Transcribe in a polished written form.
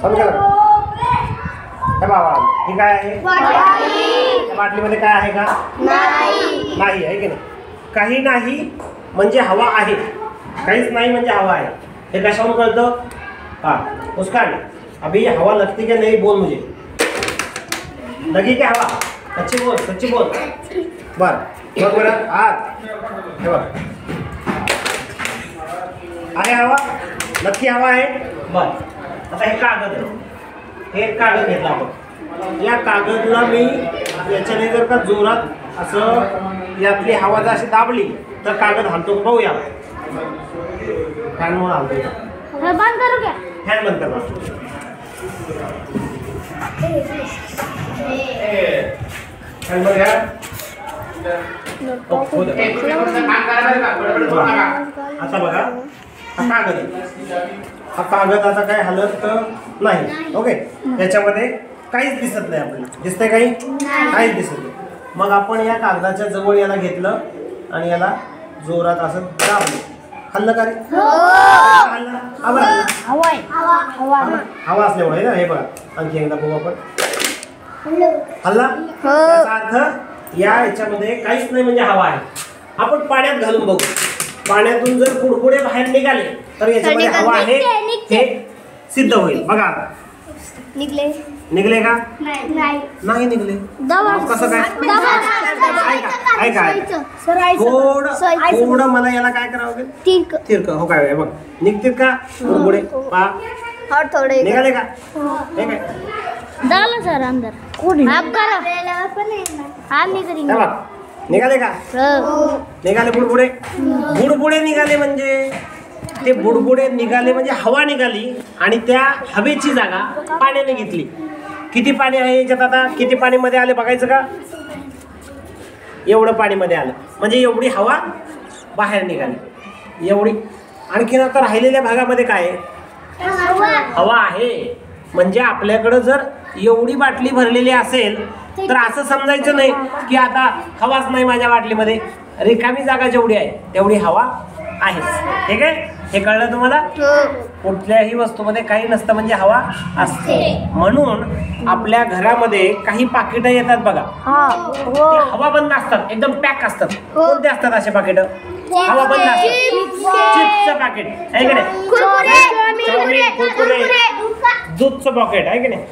समजलं? हे बाबा हे काय आहे? बाटलीमध्ये काय आहे का? नाही आहे की नाही? काही नाही म्हणजे हवा आहे, काहीच नाही म्हणजे हवा आहे. हे कशावरून कळतं? हाँ मुस्कान, अभी हवा लगती क्या नहीं बोल मुझे. लगी क्या हवा? सच्ची बोल, सच्ची बोल. बर बघ बरं आत हे बघ आहे हवा, नक्की हवा आहे. बर आता हे कागद आहे, हे कागद घेतला आपण. या कागदला मी याच्याने जर का जोरात असं यातली हवा जर अशी दाबली तर कागद हलतो. पाहूया फॅनमुळे हलतो. बंद करू क्या? फॅन बंद करा. फॅन बंद करा. आता बघा हा कागद आहे. हा कागद आता काय हलत नाही. ओके याच्यामध्ये काहीच दिसत नाही आपल्याला. दिसतंय काही? काहीच दिसत नाही. मग आपण या कागदाच्या जवळ याला घेतलं आणि याला जोरात असं दाबलं. हल्लं का रे? हवा असल्यामुळे ना. हे बघा आणखी एकदा बघू आपण. हल्ला याचा अर्थ या याच्यामध्ये काहीच नाही म्हणजे हवा आहे. आपण पाण्यात घालून बघू. पाण्यातून जर बुडबुडे बाहेर निघाले तर याच्यामध्ये हवा आहे हे सिद्ध होईल. बघा निघले. निघले का? नाही निघले. कसं काय? थोडं मला याला काय करावं लागेल? तिरक हो काय बघ निघतील का बुडबुडे? और थोड़े निघाले का? हे काय डालो सर अंदर. आप करो. हम नहीं करेंगे. बघ निघाले का? निघाले बुडबुडे. बुडबुडे निघाले म्हणजे ते बुडबुडे निघाले म्हणजे हवा निघाली आणि त्या हवेची जागा पाण्याने घेतली. किती पाणी आहे याच्यात? आता किती पाणी मध्ये आले बघायचं का? एवढं पाणी मध्ये आलं म्हणजे एवढी हवा बाहेर निघाली. एवढी. आणखीन आता राहिलेल्या भागामध्ये काय आहे? हवा आहे. म्हणजे आपल्याकडं जर एवढी बाटली भरलेली असेल तर असं समजायचं नाही की आता हवाच नाही माझ्या बाटलीमध्ये. रिकामी जागा जेवढी आहे तेवढी हवा आहे. ठीक आहे? हे कळलं तुम्हाला? कुठल्याही वस्तूमध्ये काही नसतं म्हणजे हवा असते. म्हणून आपल्या घरामध्ये काही पाकिटं येतात बघा, ते हवा बंद असतात, एकदम पॅक असतात. कोणते असतात असे पाकिट? हवा बंद असतात. चिप्सचं पाकिट आहे की नाही? कुरकुरे, दूधचं पॉकेट आहे की नाही?